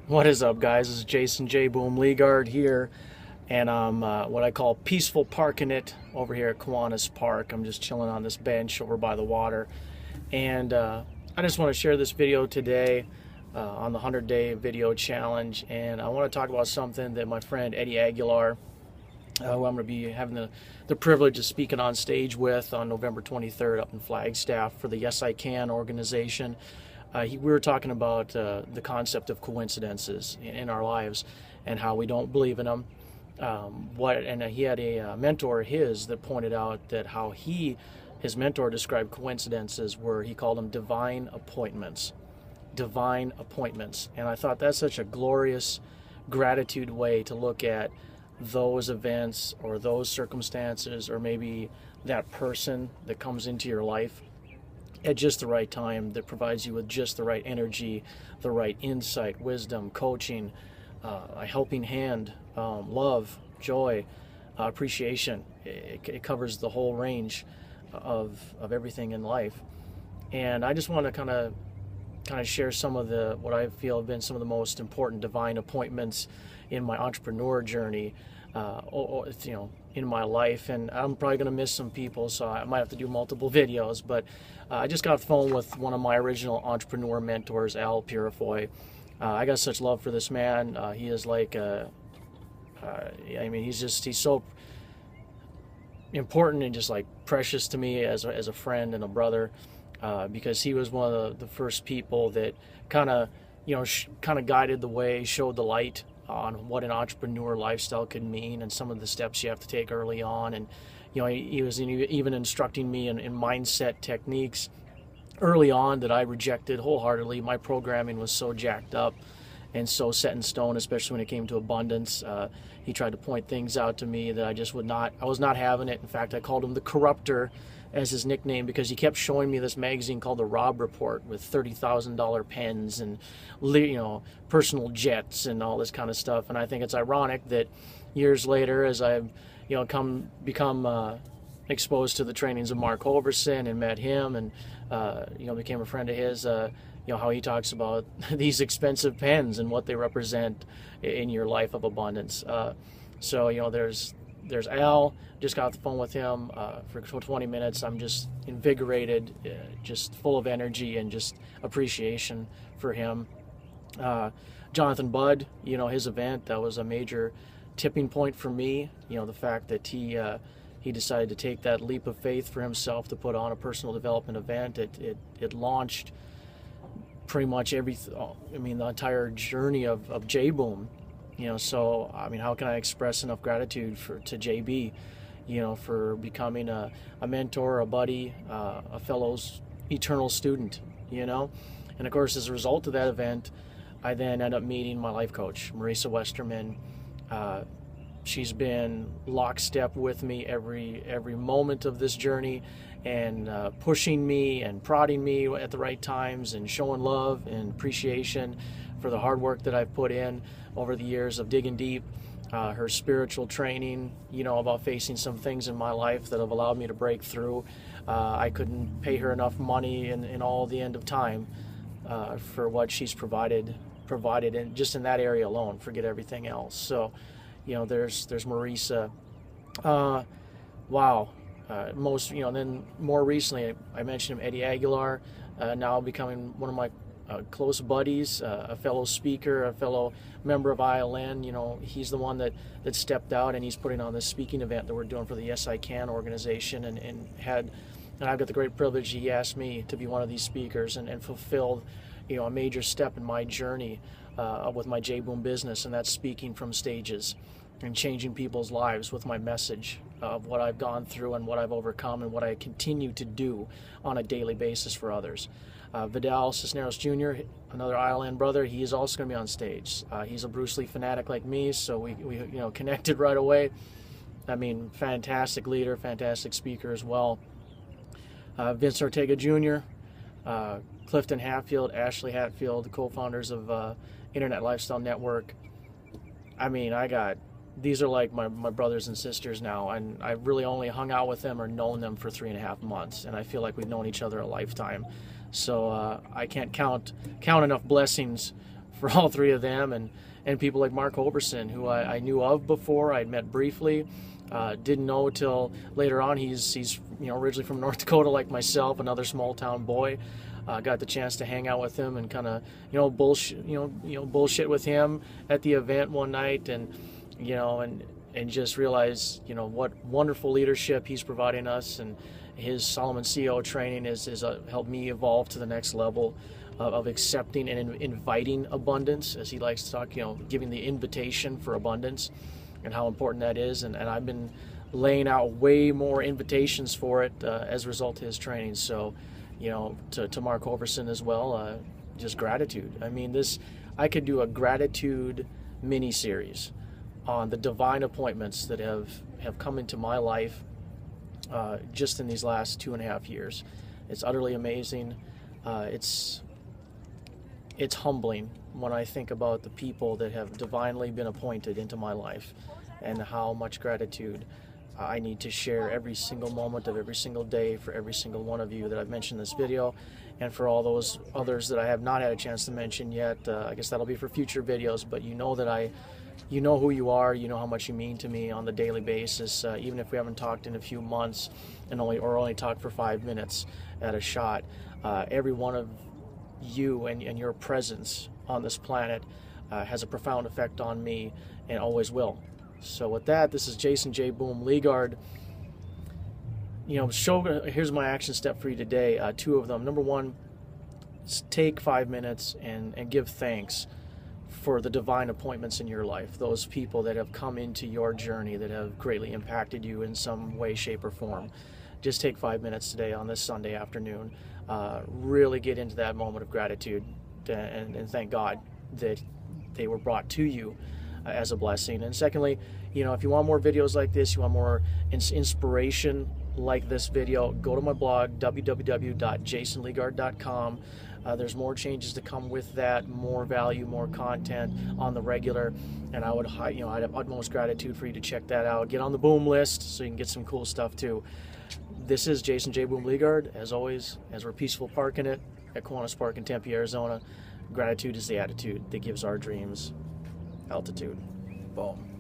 What is up, guys? This is Jason J. Boom Leagard here, and I'm what I call peaceful parking it over here at Kiwanis Park. I'm just chilling on this bench over by the water, and I just want to share this video today on the 100-day video challenge, and I want to talk about something that my friend Eddie Aguilar, who I'm going to be having the privilege of speaking on stage with on November 23rd up in Flagstaff for the Yes I Can organization. We were talking about the concept of coincidences in our lives and how we don't believe in them. He had a mentor of his that pointed out that how his mentor described coincidences were, he called them divine appointments. Divine appointments. And I thought that's such a glorious gratitude way to look at those events or those circumstances or maybe that person that comes into your life at just the right time, that provides you with just the right energy, the right insight, wisdom, coaching, a helping hand, love, joy, appreciation. It covers the whole range of everything in life. And I just want to kind of share some of what I feel have been some of the most important divine appointments in my entrepreneur journey, in my life. And I'm probably going to miss some people, so I might have to do multiple videos. But I just got off the phone with one of my original entrepreneur mentors, Al Purifoy. I got such love for this man. He is like, he's so important and just like precious to me as a friend and a brother, because he was one of the first people that kind of guided the way, showed the light on what an entrepreneur lifestyle could mean and some of the steps you have to take early on. And he was even instructing me in mindset techniques early on that I rejected wholeheartedly. My programming was so jacked up and so set in stone, especially when it came to abundance. He tried to point things out to me that I was not having it. In fact, I called him the Corrupter as his nickname because he kept showing me this magazine called the Robb Report with $30,000 pens and personal jets and all this kind of stuff. And I think it's ironic that years later, as I've become exposed to the trainings of Mark Hoverson and met him and became a friend of his, how he talks about these expensive pens and what they represent in your life of abundance. There's Al. Just got off the phone with him for 20 minutes. I'm just invigorated, just full of energy and just appreciation for him. Jonathan Budd, his event, that was a major tipping point for me. The fact that he decided to take that leap of faith for himself to put on a personal development event. It launched pretty much the entire journey of J-Boom. How can I express enough gratitude to JB, for becoming a mentor, a buddy, a fellow eternal student, And of course, as a result of that event, I then end up meeting my life coach, Marisa Westerman. She's been lockstep with me every moment of this journey and pushing me and prodding me at the right times and showing love and appreciation for the hard work that I've put in over the years of digging deep. Her spiritual training, about facing some things in my life that have allowed me to break through. I couldn't pay her enough money in all the end of time for what she's provided in just in that area alone. Forget everything else. So, there's Marisa. Wow. Then more recently, I mentioned him, Eddie Aguilar, now becoming one of my close buddies, a fellow speaker, a fellow member of ILN. He's the one that stepped out, and he's putting on this speaking event that we're doing for the Yes I Can organization, and I've got the great privilege. He asked me to be one of these speakers and fulfilled, a major step in my journey with my J-Boom business, and that's speaking from stages and changing people's lives with my message of what I've gone through and what I've overcome and what I continue to do on a daily basis for others. Vidal Cisneros Jr., another ILN brother, he is also going to be on stage. He's a Bruce Lee fanatic like me, so we connected right away. Fantastic leader, fantastic speaker as well. Vince Ortega Jr., Clifton Hatfield, Ashley Hatfield, the co-founders of Internet Lifestyle Network. These are like my brothers and sisters now, and I've really only hung out with them or known them for 3.5 months, and I feel like we've known each other a lifetime. So I can't count enough blessings for all three of them, and people like Mark Hoverson, who I knew of before. I'd met briefly, didn't know till later on. He's originally from North Dakota like myself, another small town boy. Got the chance to hang out with him and kind of bullshit with him at the event one night, and just realize what wonderful leadership he's providing us, and his Solomon CEO training has helped me evolve to the next level of accepting and inviting abundance, as he likes to talk, giving the invitation for abundance and how important that is. And I've been laying out way more invitations for it as a result of his training. So, to Mark Hoverson as well, just gratitude. I mean, I could do a gratitude mini series on the divine appointments that have come into my life just in these last 2.5 years. It's utterly amazing. It's humbling when I think about the people that have divinely been appointed into my life, and how much gratitude I need to share every single moment of every single day for every single one of you that I've mentioned in this video, and for all those others that I have not had a chance to mention yet. I guess that'll be for future videos, but you know who you are, you know how much you mean to me on the daily basis, even if we haven't talked in a few months and only talked for 5 minutes at a shot. Every one of you and your presence on this planet has a profound effect on me, and always will. So with that, this is Jason J. Boom Leagard. Here's my action step for you today. 2 of them. Number 1, take 5 minutes and give thanks for the divine appointments in your life, those people that have come into your journey that have greatly impacted you in some way, shape, or form. Just take 5 minutes today on this Sunday afternoon. Really get into that moment of gratitude and thank God that they were brought to you as a blessing. And secondly, if you want more videos like this, you want more inspiration like this video, go to my blog, www.jasonleagard.com. There's more changes to come with that, more value, more content on the regular, and I'd have utmost gratitude for you to check that out. Get on the Boom list so you can get some cool stuff too. This is Jason J. Boom Leagard, as always, as we're peaceful parking it at Kiwanis Park in Tempe, Arizona. Gratitude is the attitude that gives our dreams altitude. Boom.